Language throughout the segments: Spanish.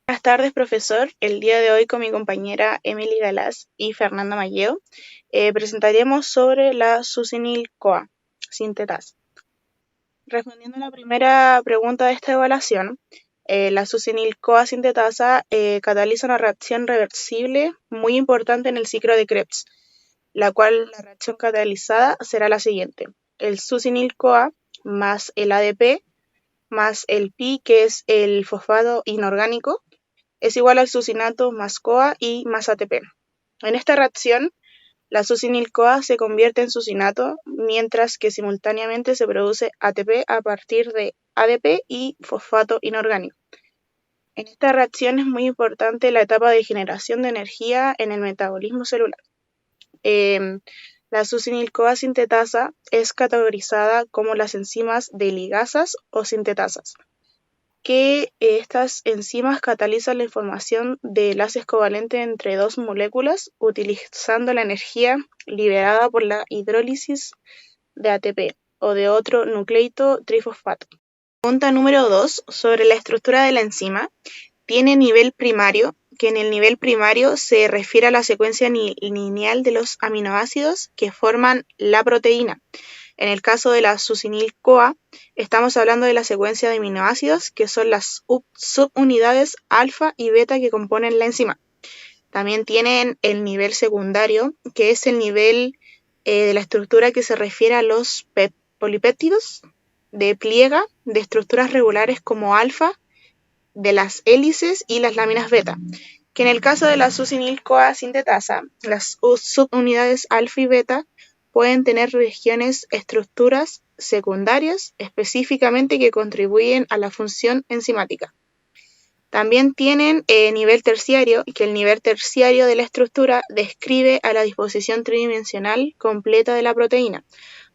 Buenas tardes, profesor. El día de hoy con mi compañera Emily Galás y Fernanda Malleo presentaremos sobre la succinil-CoA sintetasa. Respondiendo a la primera pregunta de esta evaluación, la succinil-CoA sintetasa cataliza una reacción reversible muy importante en el ciclo de Krebs, la cual la reacción catalizada será la siguiente: el succinil-CoA más el ADP más el pi, que es el fosfato inorgánico, es igual al succinato más CoA y más ATP. En esta reacción, la succinil-CoA se convierte en succinato, mientras que simultáneamente se produce ATP a partir de ADP y fosfato inorgánico. En esta reacción es muy importante la etapa de generación de energía en el metabolismo celular. La succinil-CoA sintetasa es categorizada como las enzimas de ligasas o sintetasas, que estas enzimas catalizan la formación de enlaces covalentes entre dos moléculas utilizando la energía liberada por la hidrólisis de ATP o de otro nucleito trifosfato. Pregunta número 2 sobre la estructura de la enzima. Tiene nivel primario, que en el nivel primario se refiere a la secuencia lineal de los aminoácidos que forman la proteína. En el caso de la succinil-CoA, estamos hablando de la secuencia de aminoácidos, que son las subunidades alfa y beta que componen la enzima. También tienen el nivel secundario, que es el nivel de la estructura que se refiere a los polipéptidos de pliega de estructuras regulares como alfa, de las hélices y las láminas beta, que en el caso de la succinil-CoA sintetasa, las subunidades alfa y beta pueden tener regiones estructuras secundarias específicamente que contribuyen a la función enzimática. También tienen nivel terciario, que el nivel terciario de la estructura describe a la disposición tridimensional completa de la proteína,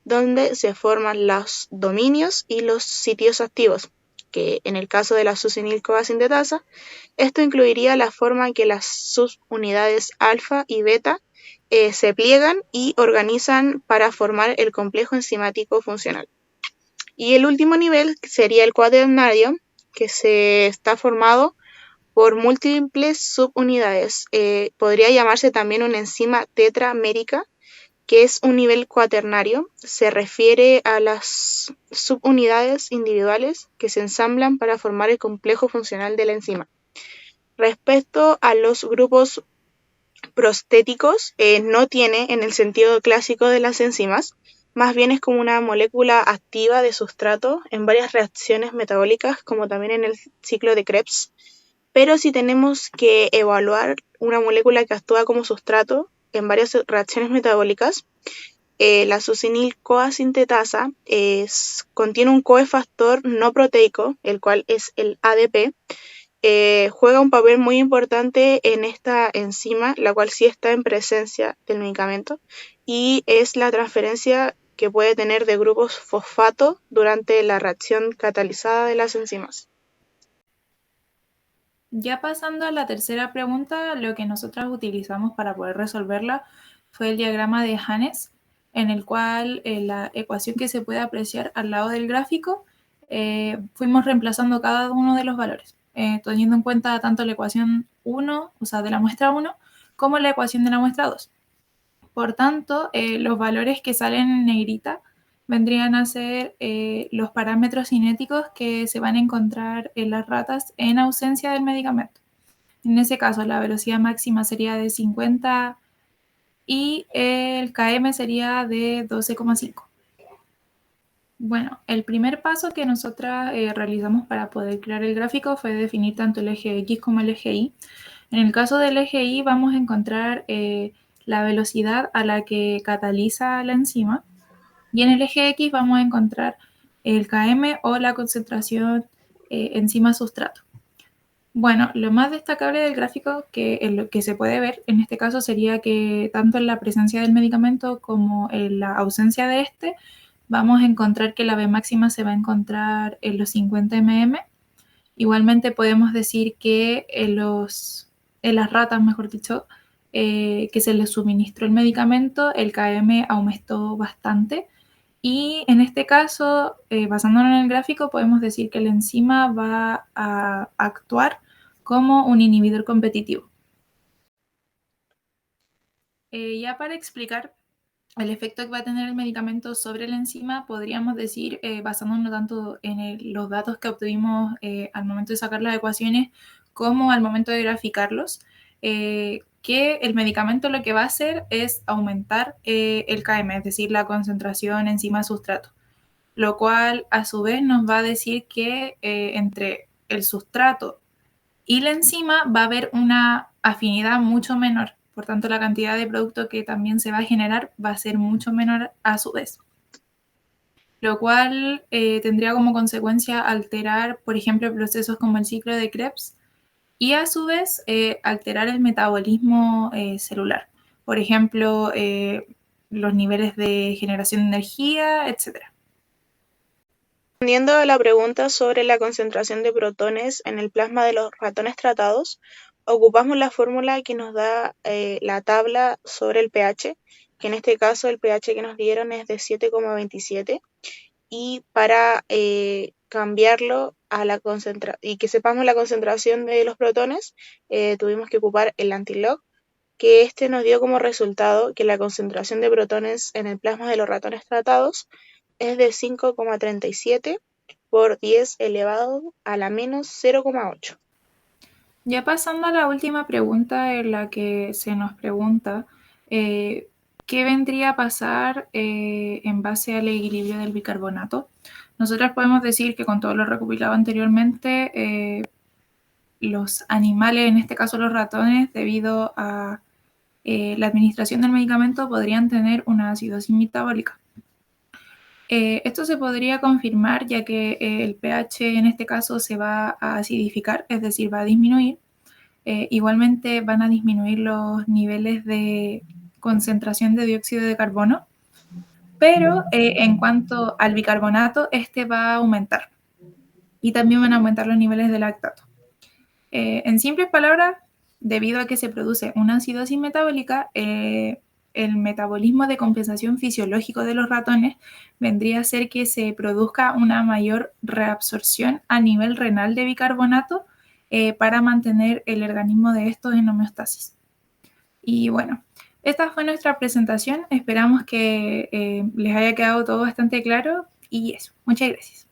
donde se forman los dominios y los sitios activos, que en el caso de la succinil-CoA sintetasa, esto incluiría la forma en que las subunidades alfa y beta se pliegan y organizan para formar el complejo enzimático funcional. Y el último nivel sería el cuaternario, que se está formado por múltiples subunidades. Podría llamarse también una enzima tetramérica, que es un nivel cuaternario. Se refiere a las subunidades individuales que se ensamblan para formar el complejo funcional de la enzima. Respecto a los grupos prostéticos, no tiene en el sentido clásico de las enzimas, más bien es como una molécula activa de sustrato en varias reacciones metabólicas, como también en el ciclo de Krebs. Pero si tenemos que evaluar una molécula que actúa como sustrato en varias reacciones metabólicas, la succinil-CoA sintetasa contiene un cofactor no proteico, el cual es el ADP. Juega un papel muy importante en esta enzima, la cual sí está en presencia del medicamento, y es la transferencia que puede tener de grupos fosfato durante la reacción catalizada de las enzimas. Ya pasando a la tercera pregunta, lo que nosotras utilizamos para poder resolverla fue el diagrama de Hannes, en el cual la ecuación que se puede apreciar al lado del gráfico, fuimos reemplazando cada uno de los valores, teniendo en cuenta tanto la ecuación 1, o sea, de la muestra 1, como la ecuación de la muestra 2. Por tanto, los valores que salen en negrita vendrían a ser los parámetros cinéticos que se van a encontrar en las ratas en ausencia del medicamento. En ese caso, la velocidad máxima sería de 50 y el km sería de 12,5. Bueno, el primer paso que nosotras realizamos para poder crear el gráfico fue definir tanto el eje X como el eje Y. En el caso del eje Y vamos a encontrar la velocidad a la que cataliza la enzima, y en el eje X vamos a encontrar el km o la concentración enzima-sustrato. Bueno, lo más destacable del gráfico lo que se puede ver en este caso sería que tanto en la presencia del medicamento como en la ausencia de este, vamos a encontrar que la V máxima se va a encontrar en los 50 mm. Igualmente podemos decir que en las ratas, mejor dicho, que se les suministró el medicamento, el km aumentó bastante. Y en este caso, basándonos en el gráfico, podemos decir que la enzima va a actuar como un inhibidor competitivo. Ya para explicar el efecto que va a tener el medicamento sobre la enzima, podríamos decir, basándonos tanto en los datos que obtuvimos al momento de sacar las ecuaciones como al momento de graficarlos, que el medicamento lo que va a hacer es aumentar el KM, es decir, la concentración enzima-sustrato, lo cual a su vez nos va a decir que entre el sustrato y la enzima va a haber una afinidad mucho menor. Por tanto, la cantidad de producto que también se va a generar va a ser mucho menor a su vez. Lo cual tendría como consecuencia alterar, por ejemplo, procesos como el ciclo de Krebs y a su vez alterar el metabolismo celular. Por ejemplo, los niveles de generación de energía, etc. Respondiendo a la pregunta sobre la concentración de protones en el plasma de los ratones tratados, ocupamos la fórmula que nos da la tabla sobre el pH, que en este caso el pH que nos dieron es de 7,27, y para cambiarlo a la y que sepamos la concentración de los protones, tuvimos que ocupar el antilog, que este nos dio como resultado que la concentración de protones en el plasma de los ratones tratados es de 5,37 por 10 elevado a la menos 0,8. Ya pasando a la última pregunta en la que se nos pregunta qué vendría a pasar en base al equilibrio del bicarbonato. Nosotros podemos decir que con todo lo recopilado anteriormente, los animales, en este caso los ratones, debido a la administración del medicamento, podrían tener una acidosis metabólica. Esto se podría confirmar ya que el pH en este caso se va a acidificar, es decir, va a disminuir. Igualmente van a disminuir los niveles de concentración de dióxido de carbono, pero en cuanto al bicarbonato, este va a aumentar y también van a aumentar los niveles de lactato. En simples palabras, debido a que se produce una acidosis metabólica, el metabolismo de compensación fisiológico de los ratones vendría a ser que se produzca una mayor reabsorción a nivel renal de bicarbonato para mantener el organismo de estos en homeostasis. Y bueno, esta fue nuestra presentación. Esperamos que les haya quedado todo bastante claro y eso. Muchas gracias.